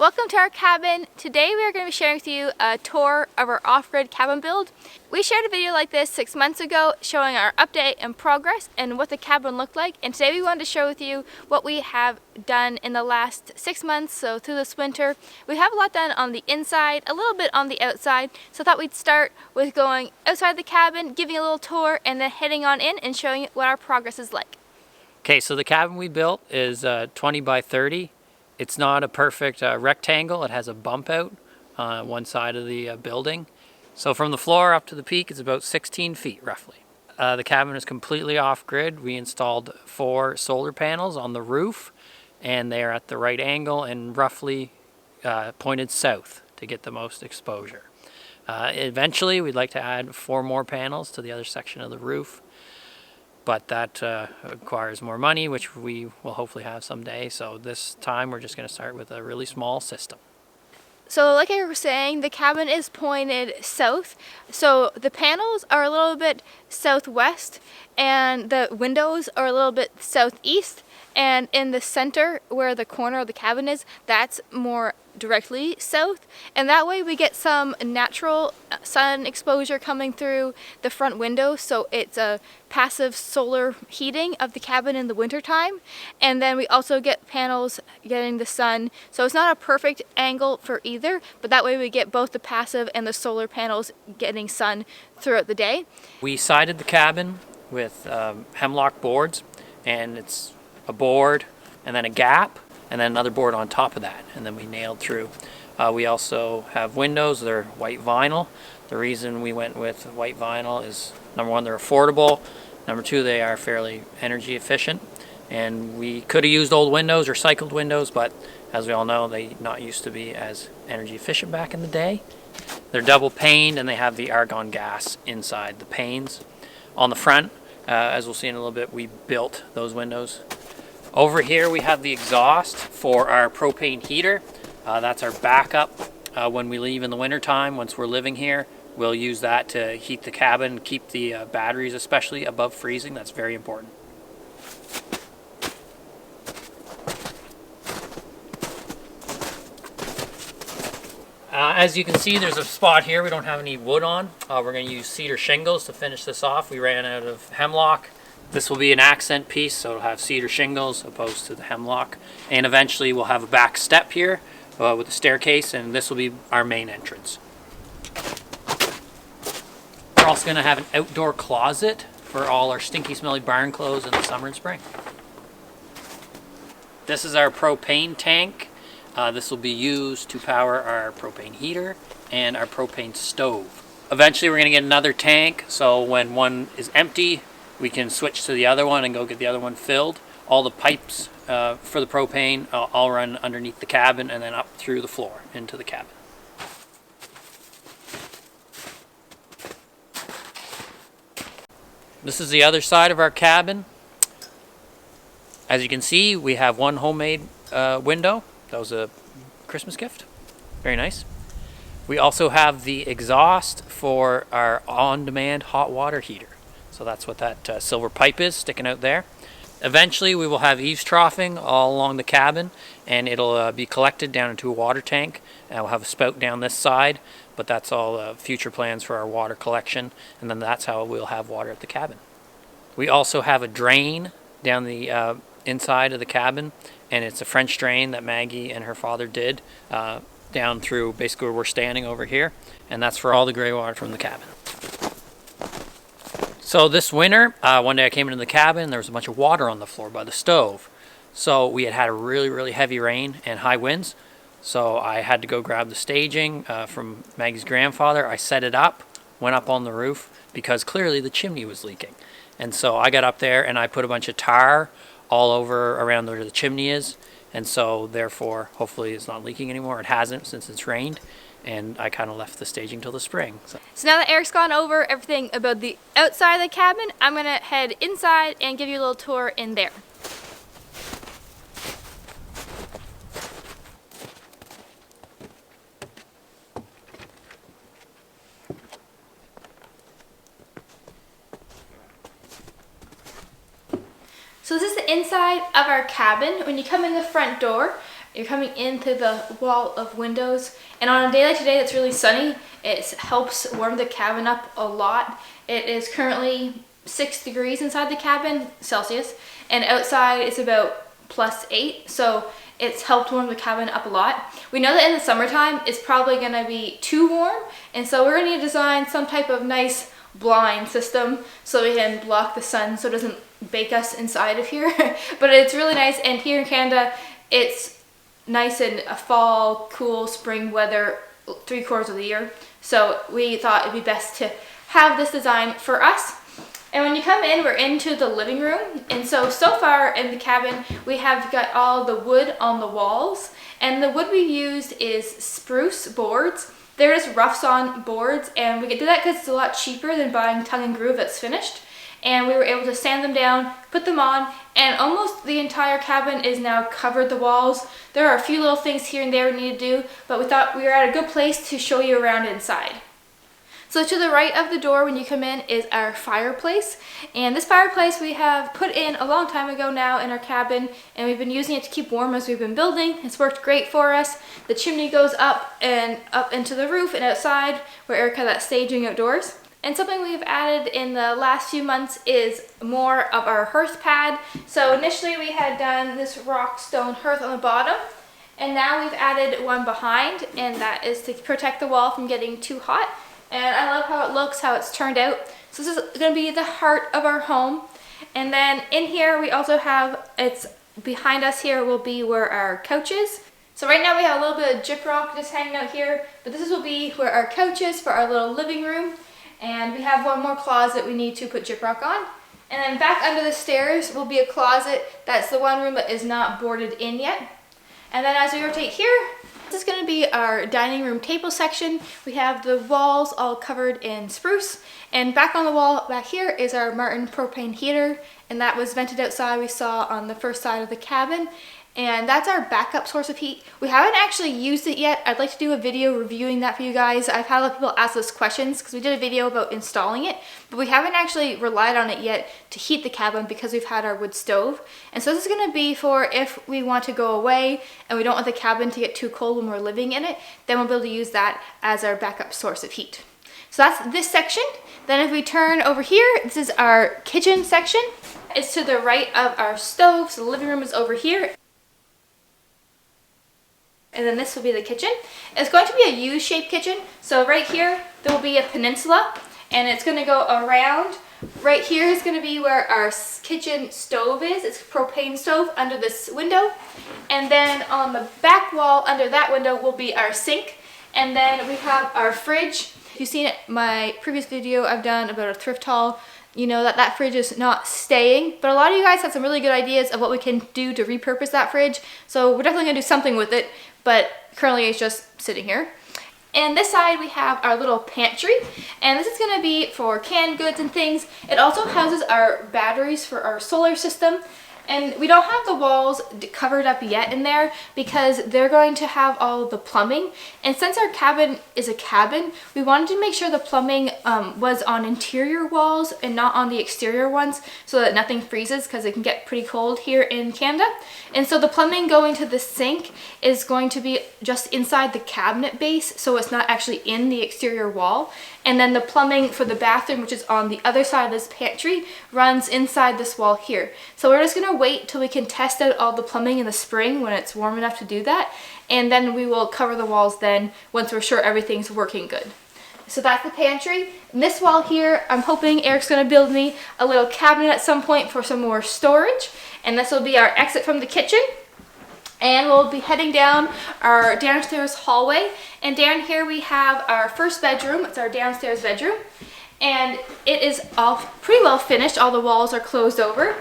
Welcome to our cabin. Today we are going to be sharing with you a tour of our off-grid cabin build. We shared a video like this 6 months ago showing our update and progress and what the cabin looked like, and today we wanted to share with you what we have done in the last 6 months, so through this winter. We have a lot done on the inside, a little bit on the outside, so I thought we'd start with going outside the cabin, giving a little tour, and then heading on in and showing you what our progress is like. Okay, so the cabin we built is 20 by 30. It's not a perfect rectangle. It has a bump out on one side of the building. So from the floor up to the peak, it's about 16 feet roughly. The cabin is completely off-grid. We installed 4 solar panels on the roof, and they are at the right angle and roughly pointed south to get the most exposure. Eventually, we'd like to add 4 more panels to the other section of the roof, but that requires more money, which we will hopefully have someday. So this time we're just going to start with a really small system. So like I was saying, the cabin is pointed south. So the panels are a little bit southwest and the windows are a little bit southeast. And in the center where the corner of the cabin is, that's more directly south, and that way we get some natural sun exposure coming through the front window, so it's a passive solar heating of the cabin in the winter time. And then we also get panels getting the sun, so it's not a perfect angle for either, but that way we get both the passive and the solar panels getting sun throughout the day. We sided the cabin with hemlock boards, and it's a board and then a gap and then another board on top of that, and then we nailed through. We also have windows. They're white vinyl. The reason we went with white vinyl is, number one, they're affordable. Number two, they are fairly energy efficient, and we could have used old windows or recycled windows, but as we all know, they not used to be as energy efficient back in the day. They're double paned and they have the argon gas inside the panes. On the front, as we'll see in a little bit, we built those windows. Over here we have the exhaust for our propane heater. That's our backup when we leave in the winter time. Once we're living here, we'll use that to heat the cabin, keep the batteries especially above freezing. That's very important. As you can see, there's a spot here we don't have any wood on. We're going to use cedar shingles to finish this off. We ran out of hemlock. This will be an accent piece, so it'll have cedar shingles opposed to the hemlock. And eventually we'll have a back step here with a staircase, and this will be our main entrance. We're also going to have an outdoor closet for all our stinky, smelly barn clothes in the summer and spring. This is our propane tank. This will be used to power our propane heater and our propane stove. Eventually we're going to get another tank, so when one is empty, we can switch to the other one and go get the other one filled. All the pipes for the propane all run underneath the cabin and then up through the floor into the cabin. This is the other side of our cabin. As you can see, we have one homemade window. That was a Christmas gift. Very nice. We also have the exhaust for our on-demand hot water heater. So that's what that silver pipe is sticking out there. Eventually we will have eaves troughing all along the cabin, and it'll be collected down into a water tank. And we'll have a spout down this side, but that's all future plans for our water collection, and then that's how we'll have water at the cabin. We also have a drain down the inside of the cabin, and it's a French drain that Maggie and her father did down through basically where we're standing over here, and that's for all the greywater from the cabin. So this winter, one day I came into the cabin, there was a bunch of water on the floor by the stove. So we had a really heavy rain and high winds. So I had to go grab the staging from Maggie's grandfather. I set it up, went up on the roof because clearly the chimney was leaking. And so I got up there and I put a bunch of tar all over around where the chimney is. And so therefore, hopefully it's not leaking anymore. It hasn't since it's rained. And I kind of left the staging till the spring. So now that Eric's gone over everything about the outside of the cabin, I'm going to head inside and give you a little tour in there. So this is the inside of our cabin. When you come in the front door, You're coming into the wall of windows, and on a day like today that's really sunny, it helps warm the cabin up a lot. It is currently 6 degrees inside the cabin, Celsius, and outside it's about +8, so it's helped warm the cabin up a lot. We know that in the summertime it's probably going to be too warm, and so we're going to need to design some type of nice blind system so we can block the sun so it doesn't bake us inside of here. But it's really nice, and here in Canada it's nice in a fall, cool spring weather 3/4 of the year. So we thought it'd be best to have this design for us. And when you come in, we're into the living room. And so far in the cabin, we have got all the wood on the walls. And the wood we used is spruce boards. They're just rough sawn boards, and we could do that because it's a lot cheaper than buying tongue and groove that's finished. And we were able to sand them down, put them on, and almost the entire cabin is now covered the walls. There are a few little things here and there we need to do, but we thought we were at a good place to show you around inside. So to the right of the door when you come in is our fireplace, and this fireplace we have put in a long time ago now in our cabin, and we've been using it to keep warm as we've been building. It's worked great for us. The chimney goes up and up into the roof and outside where Eric had that staging outdoors. And something we've added in the last few months is more of our hearth pad. So initially we had done this rock stone hearth on the bottom, and now we've added one behind, and that is to protect the wall from getting too hot. And I love how it looks, how it's turned out. So this is going to be the heart of our home. And then in here we also have, it's behind us here will be where our couch is. So right now we have a little bit of gyprock just hanging out here, but this will be where our couch is for our little living room. And we have one more closet we need to put gyprock on. And then back under the stairs will be a closet. That's the one room that is not boarded in yet. And then as we rotate here, this is going to be our dining room table section. We have the walls all covered in spruce. And back on the wall back here is our Martin propane heater. And that was vented outside, we saw on the first side of the cabin. And that's our backup source of heat. We haven't actually used it yet. I'd like to do a video reviewing that for you guys. I've had a lot of people ask us questions because we did a video about installing it, but we haven't actually relied on it yet to heat the cabin because we've had our wood stove. And so this is going to be for if we want to go away and we don't want the cabin to get too cold when we're living in it, then we'll be able to use that as our backup source of heat. So that's this section. Then if we turn over here, this is our kitchen section. It's to the right of our stove, so the living room is over here. And then this will be the kitchen. It's going to be a U-shaped kitchen. So right here, there will be a peninsula, and it's going to go around. Right here is going to be where our kitchen stove is. It's a propane stove under this window. And then on the back wall under that window will be our sink. And then we have our fridge. If you've seen it, my previous video I've done about a thrift haul, you know that fridge is not staying, but a lot of you guys had some really good ideas of what we can do to repurpose that fridge. So we're definitely gonna do something with it, but currently it's just sitting here. And this side we have our little pantry, and this is gonna be for canned goods and things. It also houses our batteries for our solar system. And we don't have the walls covered up yet in there because they're going to have all the plumbing. And since our cabin is a cabin, we wanted to make sure the plumbing was on interior walls and not on the exterior ones so that nothing freezes because it can get pretty cold here in Canada. And so the plumbing going to the sink is going to be just inside the cabinet base, so it's not actually in the exterior wall. And then the plumbing for the bathroom, which is on the other side of this pantry, runs inside this wall here. So we're just gonna wait till we can test out all the plumbing in the spring when it's warm enough to do that. And then we will cover the walls then once we're sure everything's working good. So that's the pantry. And this wall here, I'm hoping Eric's gonna build me a little cabinet at some point for some more storage. And this will be our exit from the kitchen. And we'll be heading down our downstairs hallway. And down here we have our first bedroom. It's our downstairs bedroom. And it is all pretty well finished. All the walls are closed over.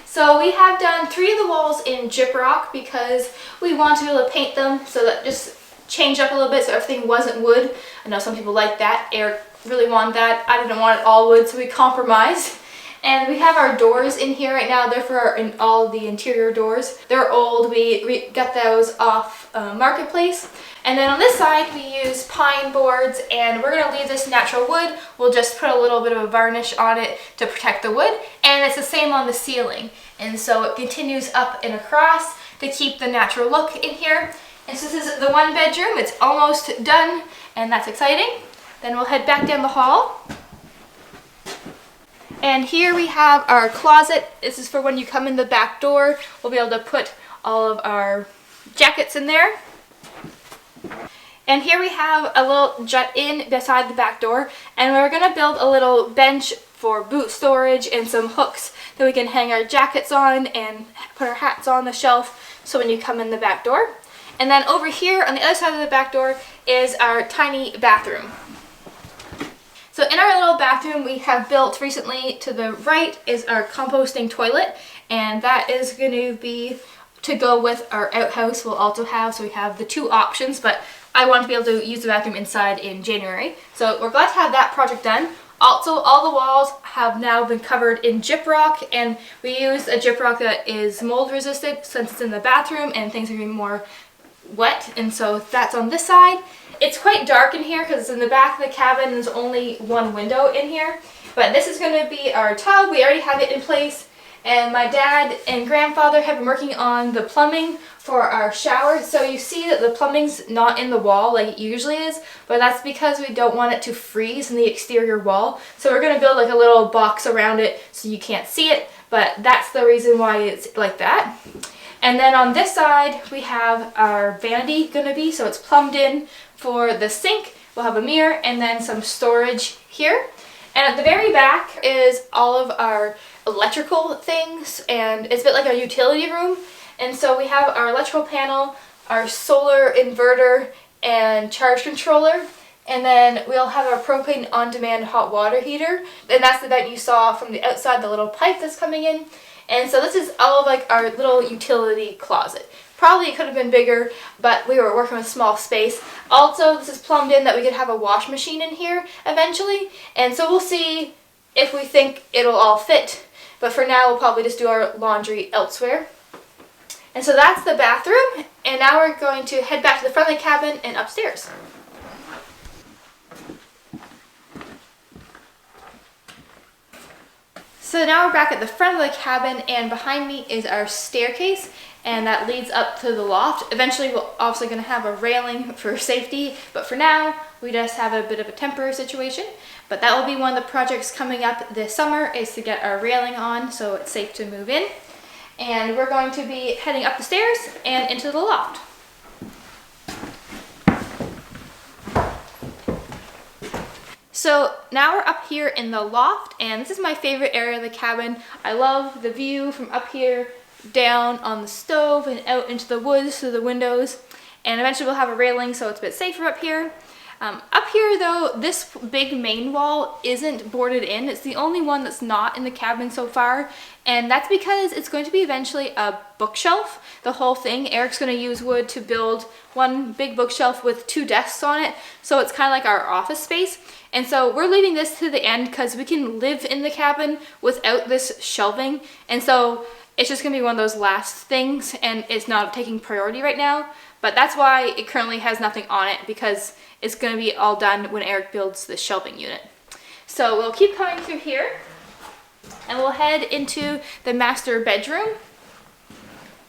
So we have done 3 of the walls in gyprock because we want to be able to paint them so that just change up a little bit so everything wasn't wood. I know some people like that. Eric really wanted that. I didn't want it all wood, so we compromised. And we have our doors in here right now. They're for all the interior doors. They're old. We got those off Marketplace. And then on this side, we use pine boards, and we're gonna leave this natural wood. We'll just put a little bit of a varnish on it to protect the wood. And it's the same on the ceiling. And so it continues up and across. to keep the natural look in here. And so this is the one bedroom. It's almost done, and that's exciting. Then we'll head back down the hall. And here we have our closet. This is for when you come in the back door. We'll be able to put all of our jackets in there. And here we have a little jut in beside the back door, and we're going to build a little bench for boot storage and some hooks that we can hang our jackets on and put our hats on the shelf so when you come in the back door. And then over here on the other side of the back door is our tiny bathroom. So in our little bathroom we have built recently, to the right is our composting toilet, and that is going to be to go with our outhouse we'll also have. So we have the two options, but I want to be able to use the bathroom inside in January. So we're glad to have that project done. Also, all the walls have now been covered in gyprock, and we use a gyprock that is mold resistant since it's in the bathroom and things are getting more wet, and so that's on this side. It's quite dark in here because it's in the back of the cabin and there's only one window in here. But this is going to be our tub. We already have it in place, and my dad and grandfather have been working on the plumbing for our shower. So you see that the plumbing's not in the wall like it usually is, but that's because we don't want it to freeze in the exterior wall. So we're going to build like a little box around it so you can't see it, but that's the reason why it's like that. And then on this side we have our vanity going to be, so it's plumbed in for the sink. We'll have a mirror and then some storage here. And at the very back is all of our electrical things, and it's a bit like a utility room. And so we have our electrical panel, our solar inverter and charge controller, and then we'll have our propane on-demand hot water heater, and that's the vent you saw from the outside, the little pipe that's coming in. And so this is all of like our little utility closet. Probably it could have been bigger, but we were working with small space. Also, this is plumbed in that we could have a wash machine in here eventually, and so we'll see if we think it'll all fit. But for now, we'll probably just do our laundry elsewhere. And so that's the bathroom, and now we're going to head back to the front of the cabin and upstairs. So now we're back at the front of the cabin, and behind me is our staircase, and that leads up to the loft. Eventually we're obviously going to have a railing for safety, but for now we just have a bit of a temporary situation. But that will be one of the projects coming up this summer, is to get our railing on so it's safe to move in. And we're going to be heading up the stairs and into the loft. So now we're up here in the loft, and this is my favorite area of the cabin. I love the view from up here down on the stove and out into the woods through the windows. And eventually we'll have a railing so it's a bit safer up here. Up here though, this big main wall isn't boarded in. It's the only one that's not in the cabin so far, and that's because it's going to be eventually a bookshelf. The whole thing, Eric's going to use wood to build one big bookshelf with two desks on it, so it's kind of like our office space. And so we're leaving this to the end because we can live in the cabin without this shelving, and so it's just going to be one of those last things, and it's not taking priority right now. But that's why it currently has nothing on it, because it's going to be all done when Eric builds the shelving unit. So we'll keep coming through here, and we'll head into the master bedroom.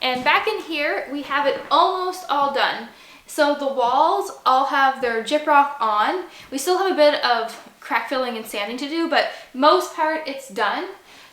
And back in here, we have it almost all done. So the walls all have their gyprock on. We still have a bit of crack filling and sanding to do, but most part it's done.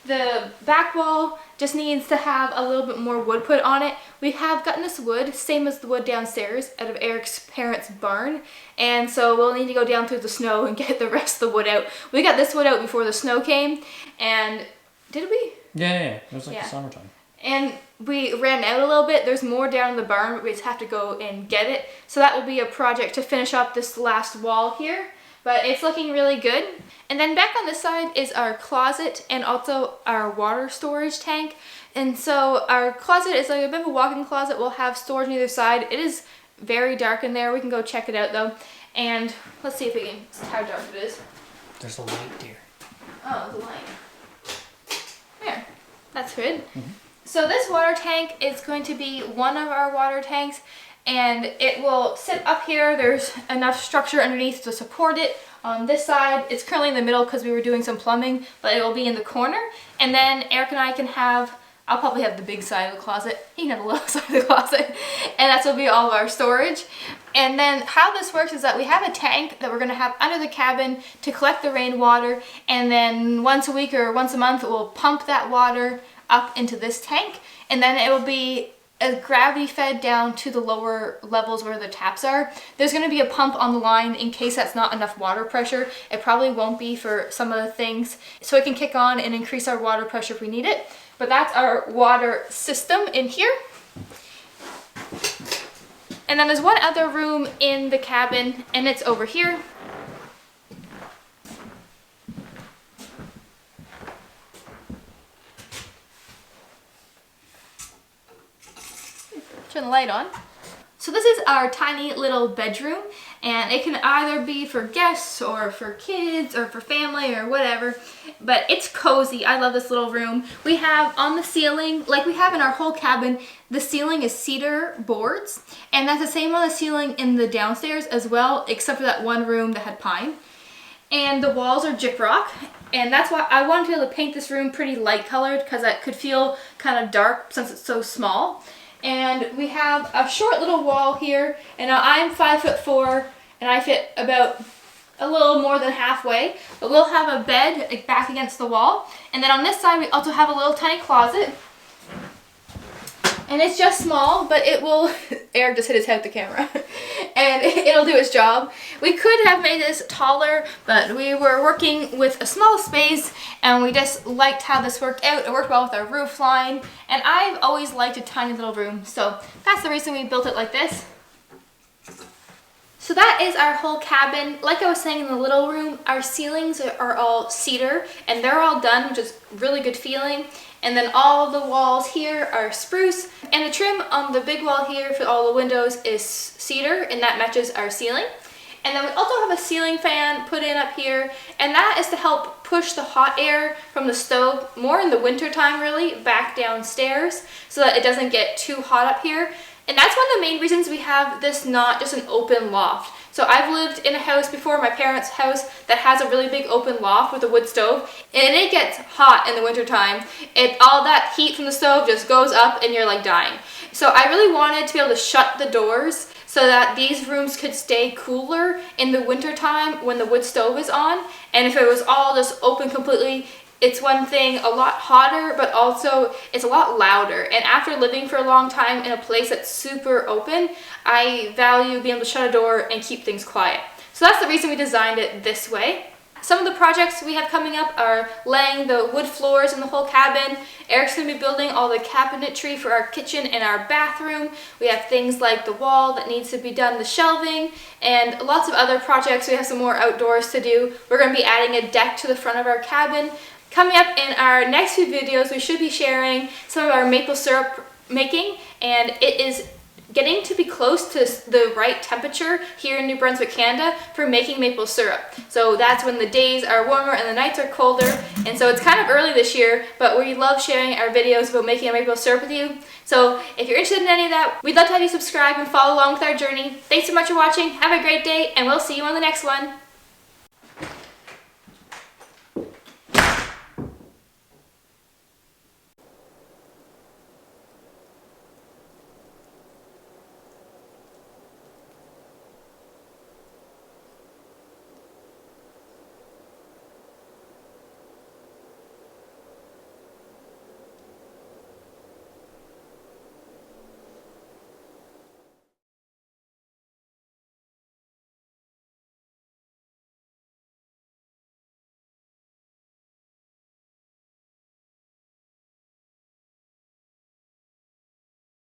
The back wall just needs to have a little bit more wood put on it. We have gotten this wood, same as the wood downstairs, out of Eric's parents' barn. And so we'll need to go down through the snow and get the rest of the wood out. We got this wood out before the snow came, and did we? Yeah. It was like the summertime. And we ran out a little bit. There's more down in the barn, but we just have to go and get it. So that will be a project to finish up this last wall here. But it's looking really good. And then back on this side is our closet and also our water storage tank. And so our closet is like a bit of a walk-in closet. We'll have storage on either side. It is very dark in there. We can go check it out though. And let's see if we can see how dark it is. There's a light here. Oh, there's a light. There. That's good. Mm-hmm. So this water tank is going to be one of our water tanks, and it will sit up here. There's enough structure underneath to support it. On this side, it's currently in the middle because we were doing some plumbing, but it will be in the corner. And then Eric and I can have I'll probably have the big side of the closet. He can have the little side of the closet. And that's will be all of our storage. And then how this works is that we have a tank that we're gonna have under the cabin to collect the rainwater. And then once a week or once a month, we'll pump that water up into this tank. And then it will be gravity fed down to the lower levels where the taps are. There's going to be a pump on the line in case that's not enough water pressure. It probably won't be for some of the things, so it can kick on and increase our water pressure if we need it. But that's our water system in here. And then there's one other room in the cabin, and it's over here. Turn the light on. So this is our tiny little bedroom, and it can either be for guests or for kids or for family or whatever, but it's cozy. I love this little room. We have on the ceiling, like we have in our whole cabin, the ceiling is cedar boards, and that's the same on the ceiling in the downstairs as well, except for that one room that had pine. And the walls are gyprock, and that's why I wanted to be able to paint this room pretty light colored, because it could feel kind of dark since it's so small. And we have a short little wall here, and now I'm 5'4", and I fit about a little more than halfway. But we'll have a bed like, back against the wall, and then on this side we also have a little tiny closet. And it's just small, but it will, Eric just hit his head with the camera, and it'll do its job. We could have made this taller, but we were working with a small space, and we just liked how this worked out. It worked well with our roof line, and I've always liked a tiny little room, so that's the reason we built it like this. So that is our whole cabin. Like I was saying in the little room, our ceilings are all cedar, and they're all done, which is really good feeling. And then all the walls here are spruce, and the trim on the big wall here for all the windows is cedar, and that matches our ceiling. And then we also have a ceiling fan put in up here, and that is to help push the hot air from the stove, more in the winter time really, back downstairs so that it doesn't get too hot up here. And that's one of the main reasons we have this not just an open loft. So I've lived in a house before, my parents' house, that has a really big open loft with a wood stove, and it gets hot in the winter time. All that heat from the stove just goes up and you're like dying. So I really wanted to be able to shut the doors so that these rooms could stay cooler in the winter time when the wood stove is on. And if it was all just open completely, it's one thing, a lot hotter, but also it's a lot louder. And after living for a long time in a place that's super open, I value being able to shut a door and keep things quiet. So that's the reason we designed it this way. Some of the projects we have coming up are laying the wood floors in the whole cabin. Eric's going to be building all the cabinetry for our kitchen and our bathroom. We have things like the wall that needs to be done, the shelving, and lots of other projects. We have some more outdoors to do. We're going to be adding a deck to the front of our cabin. Coming up in our next few videos, we should be sharing some of our maple syrup making, and it is getting to be close to the right temperature here in New Brunswick, Canada for making maple syrup. So that's when the days are warmer and the nights are colder, and so it's kind of early this year, but we love sharing our videos about making a maple syrup with you. So if you're interested in any of that, we'd love to have you subscribe and follow along with our journey. Thanks so much for watching, have a great day, and we'll see you on the next one.